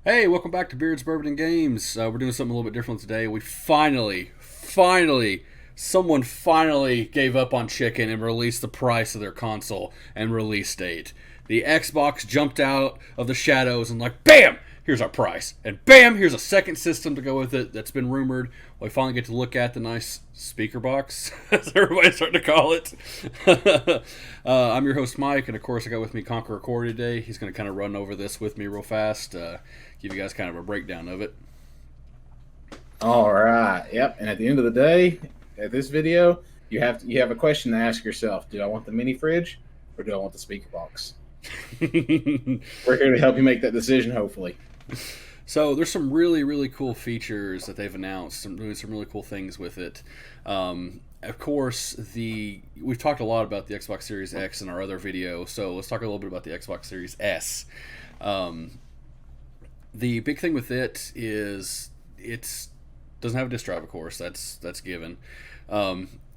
Hey, welcome back to Beards, Bourbon, and Games. We're doing something a little bit different today. Someone finally gave up on chicken and released the price of their console and release date. The Xbox jumped out of the shadows and BAM! Here's our price. And BAM! Here's a second system to go with it that's been rumored. We finally get to look at the nice speaker box, as everybody's starting to call it. I'm your host, Mike, and of course I got with me Conqueror Corey today. He's going to kind of run over this with me real fast, give you guys kind of a breakdown of it. All right. Yep. And at the end of the day, at this video, you have a question to ask yourself: do I want the mini fridge or do I want the speaker box? We're here to help you make that decision, hopefully. So there's some really, really cool features that they've announced. Doing some really cool things with it. Of course, we've talked a lot about the Xbox Series X in our other video, so let's talk a little bit about the Xbox Series S. The big thing with it is it doesn't have a disk drive, of course. That's given.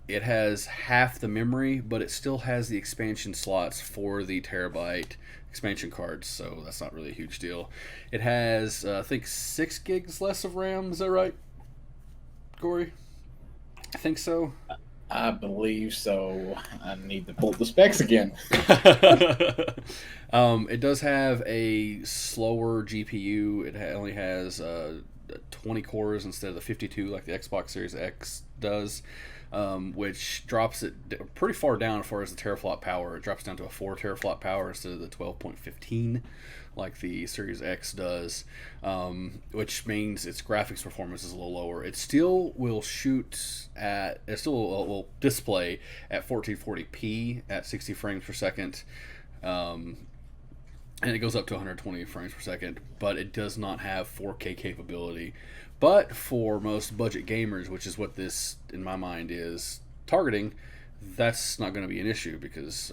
It has half the memory, but it still has the expansion slots for the terabyte expansion cards, so that's not really a huge deal. It has, I think, 6 gigs less of RAM. Is that right, Corey? I think so. I believe so. I need to pull the specs again. It does have a slower GPU. It only has 20 cores instead of the 52 like the Xbox Series X does, which drops it pretty far down as far as the teraflop power. It drops down to a 4 teraflop power instead of the 12.15 like the Series X does, which means its graphics performance is a little lower. It still will display at 1440p at 60 frames per second, and it goes up to 120 frames per second, but it does not have 4K capability. But for most budget gamers, which is what this, in my mind, is targeting, that's not going to be an issue because,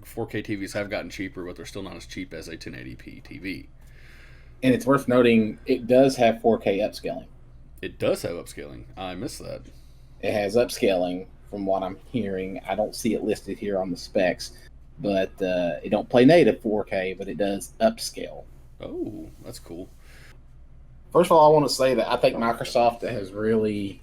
4K TVs have gotten cheaper, but they're still not as cheap as a 1080p TV. And it's worth noting, it does have 4K upscaling. It does have upscaling. I missed that. It has upscaling from what I'm hearing. I don't see it listed here on the specs, but it don't play native 4K, but it does upscale. Oh, that's cool. First of all, I want to say that I think Microsoft has really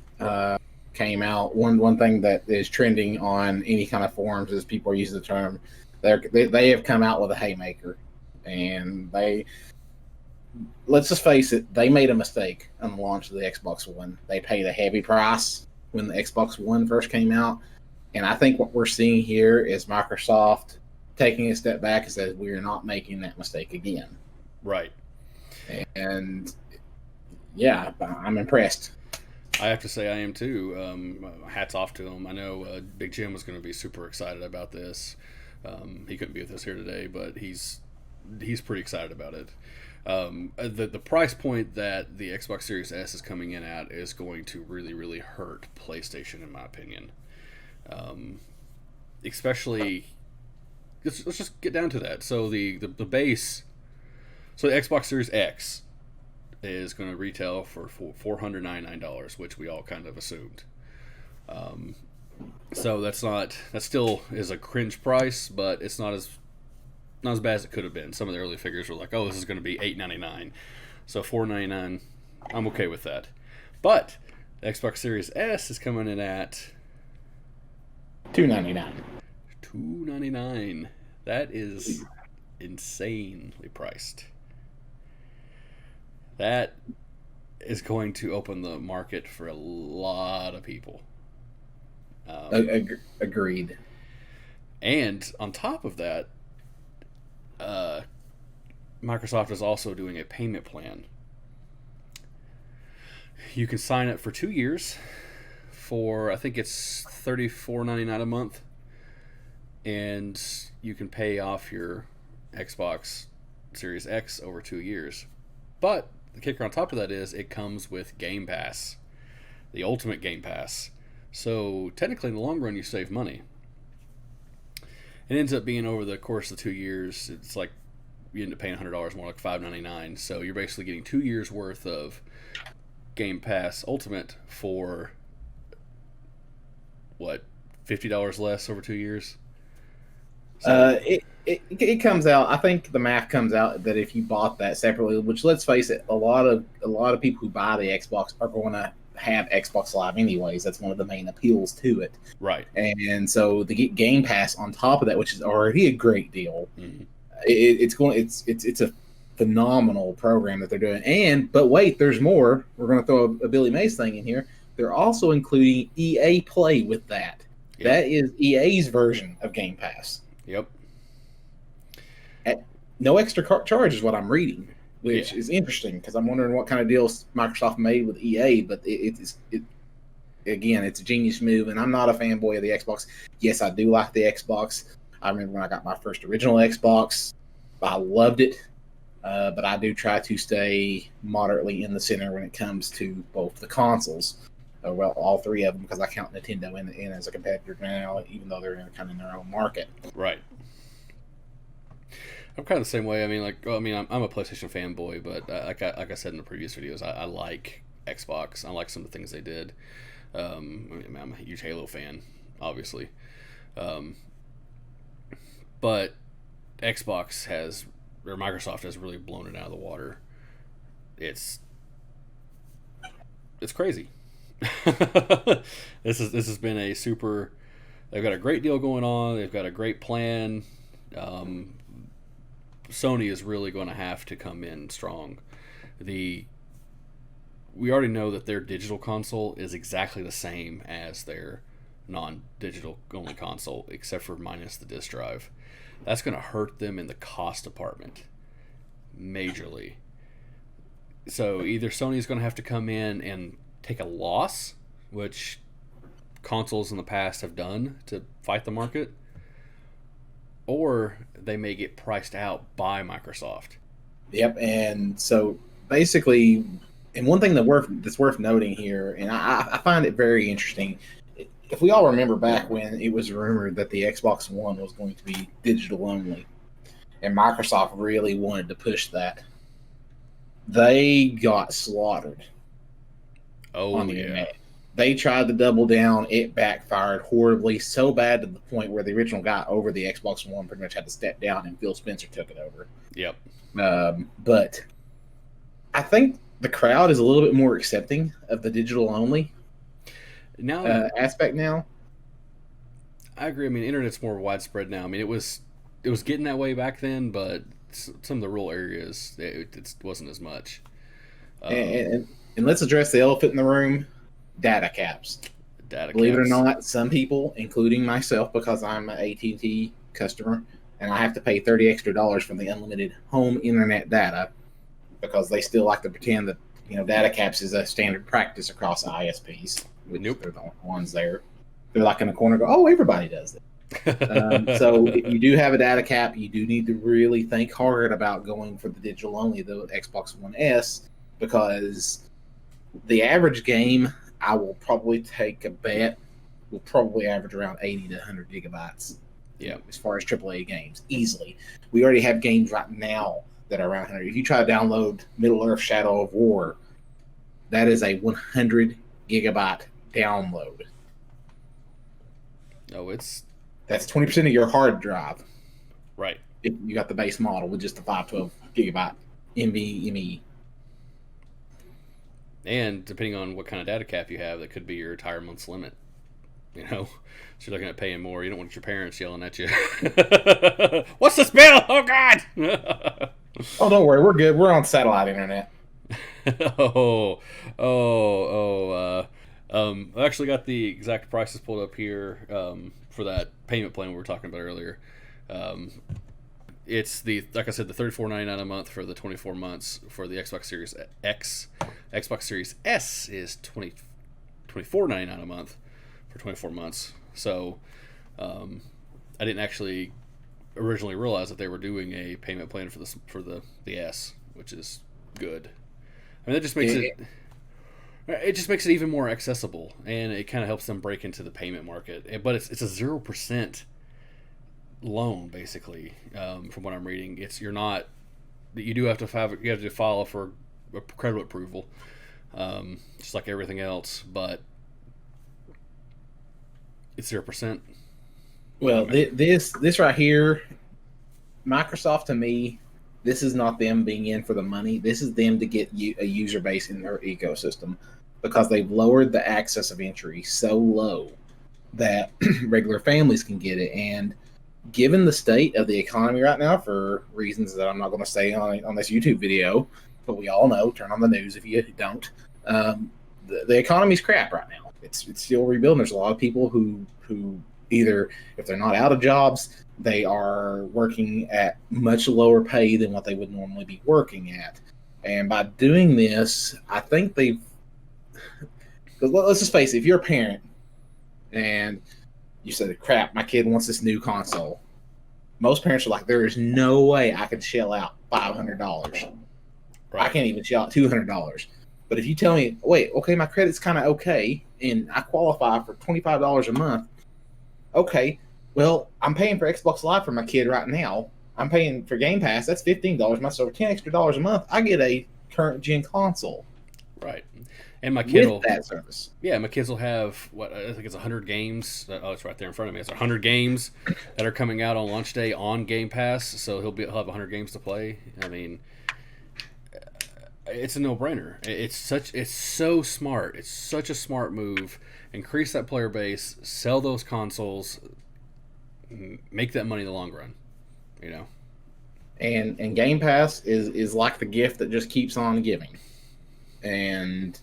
came out. One thing that is trending on any kind of forums is people are using the term, they have come out with a haymaker. And let's just face it, they made a mistake on the launch of the Xbox One. They paid a heavy price when the Xbox One first came out. And I think what we're seeing here is Microsoft taking a step back and says, we are not making that mistake again. Right. And yeah, I'm impressed. I have to say I am too. Hats off to him. I know Big Jim was going to be super excited about this. He couldn't be with us here today, but he's pretty excited about it. The price point that the Xbox Series S is coming in at is going to really, really hurt PlayStation, in my opinion. Especially, let's just get down to that. So the base, so the Xbox Series X is going to retail for $499, which we all kind of assumed. So that still is a cringe price, but it's not as bad as it could have been. Some of the early figures were like, oh, this is going to be $899, so $499. I'm okay with that. But the Xbox Series S is coming in at $299. $299. That is insanely priced. That is going to open the market for a lot of people. Agreed. And on top of that, Microsoft is also doing a payment plan. You can sign up for 2 years for, I think it's $34.99 a month, and you can pay off your Xbox Series X over 2 years. But the kicker on top of that is it comes with Game Pass, the ultimate Game Pass. So technically, in the long run, you save money. It ends up being over the course of 2 years, it's like you end up paying $100 more, like $5.99. So you're basically getting 2 years worth of Game Pass Ultimate for what, $50 less over 2 years. So It comes out. I think the math comes out that if you bought that separately, which let's face it, a lot of people who buy the Xbox are going to have Xbox Live anyways. That's one of the main appeals to it. right. And so to get Game Pass on top of that, which is already a great deal, Mhm. it's a phenomenal program that they're doing. But wait, there's more. We're going to throw a Billy Mays thing in here. They're also including EA Play with that. Yep. That is EA's version of Game Pass. Yep. At no extra charge is what I'm reading, which Yeah. is interesting because I'm wondering what kind of deals Microsoft made with EA. But again, it's a genius move, and I'm not a fanboy of the Xbox. Yes, I do like the Xbox. I remember when I got my first original Xbox, I loved it. But I do try to stay moderately in the center when it comes to both the consoles. Well, all three of them, because I count Nintendo in as a competitor now, even though they're kind of in their own market. Right. I'm kind of the same way. I mean, I'm a PlayStation fanboy, but like I said in the previous videos, I like Xbox. I like some of the things they did. I'm a huge Halo fan, obviously, but Microsoft has really blown it out of the water. It's crazy. This has been a super. They've got a great deal going on. They've got a great plan. Sony is really going to have to come in strong. We already know that their digital console is exactly the same as their non-digital only console, except for minus the disk drive. That's going to hurt them in the cost department majorly. So either Sony's going to have to come in and take a loss, which consoles in the past have done to fight the market, or they may get priced out by Microsoft. Yep, and so basically, and one thing that's worth noting here, and I find it very interesting. If we all remember back when it was rumored that the Xbox One was going to be digital only, and Microsoft really wanted to push that, they got slaughtered on the internet. They tried to double down. It backfired horribly, so bad to the point where the original guy over the Xbox One pretty much had to step down, and Phil Spencer took it over. Yep. But I think the crowd is a little bit more accepting of the digital only aspect now. I agree. I mean, internet's more widespread now. I mean, it was getting that way back then, but some of the rural areas it wasn't as much. And let's address the elephant in the room: data caps. Believe it or not, some people, including myself, because I'm an AT&T customer, and I have to pay $30 extra for the unlimited home internet data because they still like to pretend that data caps is a standard practice across ISPs. Nope. They're the only ones there. They're like in the corner, go, oh, everybody does it. So if you do have a data cap, you do need to really think hard about going for the digital only, the Xbox One S, because the average game, I will probably take a bet, will probably average around 80 to 100 gigabytes. Yeah. As far as AAA games, easily. We already have games right now that are around 100. If you try to download Middle-earth Shadow of War, that is a 100 gigabyte download. Oh, that's 20% of your hard drive. Right. If you got the base model with just the 512 gigabyte NVMe. And depending on what kind of data cap you have, that could be your entire month's limit. So you're looking at paying more. You don't want your parents yelling at you. What's this bill? Oh God! Oh, don't worry, we're good. We're on satellite internet. I actually got the exact prices pulled up here for that payment plan we were talking about earlier. It's like I said, the $34.99 a month for the 24 months for the Xbox Series X. Xbox Series S is $24.99 a month for 24 months. So I didn't actually originally realize that they were doing a payment plan for the S, which is good. I mean, that just makes it just makes it even more accessible, and it kind of helps them break into the payment market. But it's a 0% loan, basically, from what I'm reading. You do have to file for a credit approval, just like everything else, but it's 0%. Well, mean, this right here, Microsoft to me, this is not them being in for the money. This is them to get a user base in their ecosystem because they've lowered the access of entry so low that regular families can get it. And given the state of the economy right now, for reasons that I'm not going to say on this YouTube video, but we all know, turn on the news if you don't. The economy's crap right now. It's still rebuilding. There's a lot of people who either, if they're not out of jobs, they are working at much lower pay than what they would normally be working at. And by doing this, I think they've. Because let's just face it, if you're a parent and you said, crap, my kid wants this new console, most parents are like, there is no way I can shell out $500. Right. I can't even shell out $200. But if you tell me, wait, okay, my credit's kind of okay, and I qualify for $25 a month, okay, well, I'm paying for Xbox Live for my kid right now. I'm paying for Game Pass. That's $15 a month. So for $10 extra a month, I get a current gen console. Right. And my kid will, that service. Yeah, my kids will have what I think it's 100 games. Oh, it's right there in front of me. It's 100 games that are coming out on launch day on Game Pass. So he'll have 100 games to play. I mean, it's a no-brainer. It's so smart. It's such a smart move. Increase that player base, sell those consoles, make that money in the long run. You know. And Game Pass is like the gift that just keeps on giving. And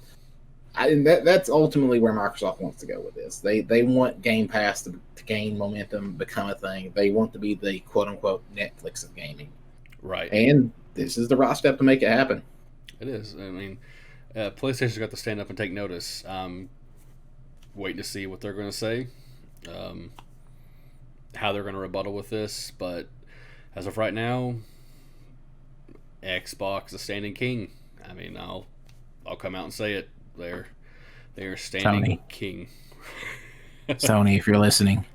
that's ultimately where Microsoft wants to go with this. They want Game Pass to gain momentum, become a thing. They want to be the quote-unquote Netflix of gaming. Right. And this is the right step to make it happen. It is. I mean, PlayStation's got to stand up and take notice. Waiting to see what they're going to say, how they're going to rebuttal with this. But as of right now, Xbox is standing king. I mean, I'll come out and say it. They are standing king. Sony, if you're listening,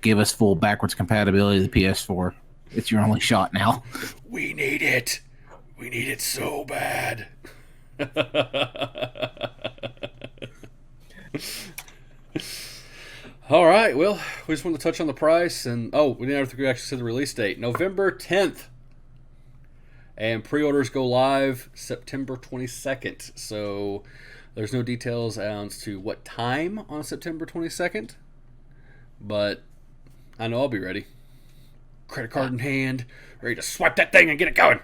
give us full backwards compatibility to the PS4. It's your only shot now. We need it. We need it so bad. All right. Well, we just wanted to touch on the price, and we didn't have to actually say the release date, November 10th. And pre-orders go live September 22nd. So there's no details as to what time on September 22nd. But I know I'll be ready. Credit card in hand, ready to swipe that thing and get it going.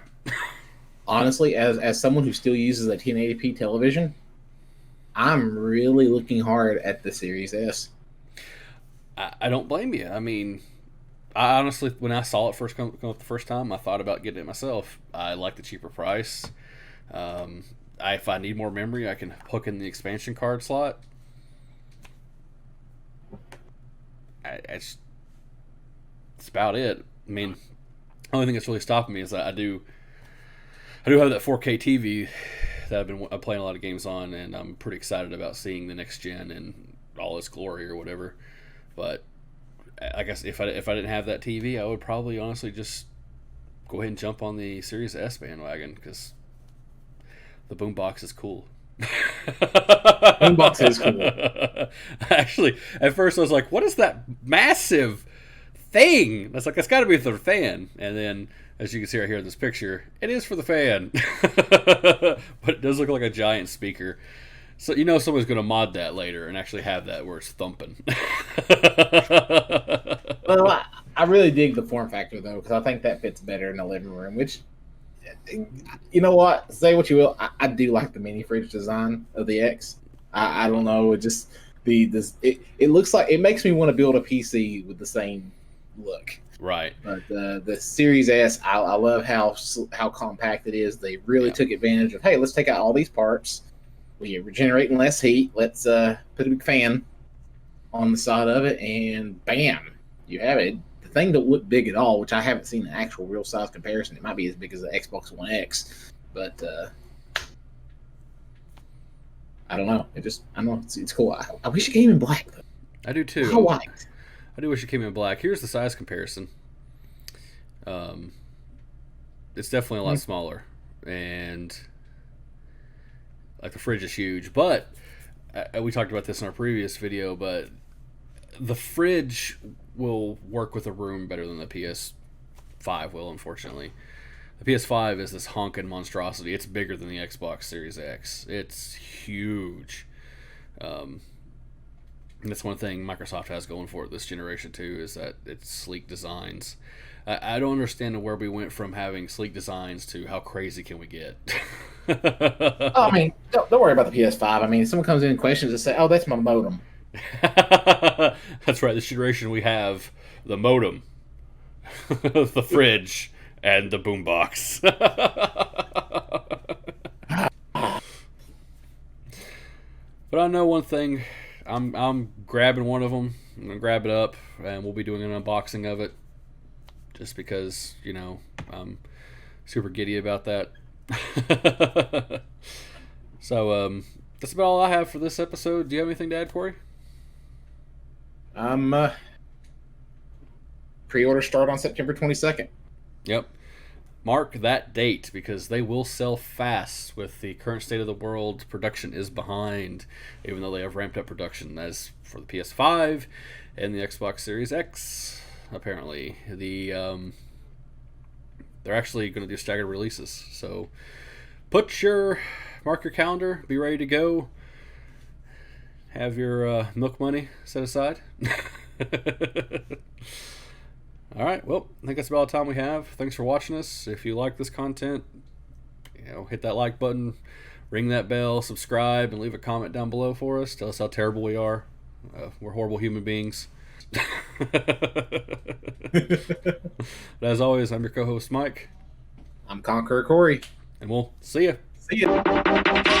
Honestly, as someone who still uses a 1080p television, I'm really looking hard at the Series S. I don't blame you. I mean, I honestly, when I saw it first come up the first time, I thought about getting it myself. I like the cheaper price. If I need more memory, I can hook in the expansion card slot. That's about it. I mean, the only thing that's really stopping me is that I do have that 4K TV that I've been playing a lot of games on, and I'm pretty excited about seeing the next gen and all its glory or whatever. But I guess if I didn't have that TV, I would probably honestly just go ahead and jump on the Series S bandwagon because the boombox is cool. Boombox is cool. Actually, at first I was like, "What is that massive thing?" That's like, "It's got to be for the fan." And then, as you can see right here in this picture, it is for the fan, but it does look like a giant speaker. So someone's going to mod that later and actually have that where it's thumping. Well, I really dig the form factor, though, because I think that fits better in the living room, which, you know what? Say what you will. I do like the mini fridge design of the X. I don't know. It just, it looks like, it makes me want to build a PC with the same look. Right. But the Series S, I love how compact it is. They really took advantage of, hey, let's take out all these parts. We're generating less heat. Let's put a big fan on the side of it, and bam, you have it. The thing don't look big at all, which I haven't seen an actual real size comparison. It might be as big as the Xbox One X, but I don't know. I don't know. It's cool. I wish it came in black, though. I do too. I do wish it came in black. Here's the size comparison. It's definitely a lot smaller, and like the fridge is huge. But we talked about this in our previous video. But the fridge will work with a room better than the PS5 will, unfortunately. The PS5 is this honking monstrosity. It's bigger than the Xbox Series X. It's huge. And that's one thing Microsoft has going for it this generation too, is that it's sleek designs. I don't understand where we went from having sleek designs to how crazy can we get. I mean, don't worry about the PS5. I mean, if someone comes in and questions and say, "Oh, that's my modem." That's right. This generation we have the modem, the fridge, and the boombox. But I know one thing. I'm grabbing one of them. I'm gonna grab it up, and we'll be doing an unboxing of it. Just because, you know, I'm super giddy about that. So, that's about all I have for this episode. Do you have anything to add, Corey? Pre-order start on September 22nd. Yep. Mark that date, because they will sell fast. With the current state of the world, production is behind, even though they have ramped up production as for the PS5 and the Xbox Series X. Apparently, they're actually going to do staggered releases. So, mark your calendar, be ready to go. Have your milk money set aside. All right, well, I think that's about all the time we have. Thanks for watching us. If you like this content, hit that like button, ring that bell, subscribe, and leave a comment down below for us. Tell us how terrible we are. We're horrible human beings. But as always, I'm your co-host Mike. I'm Conqueror Corey. And we'll see ya. See ya.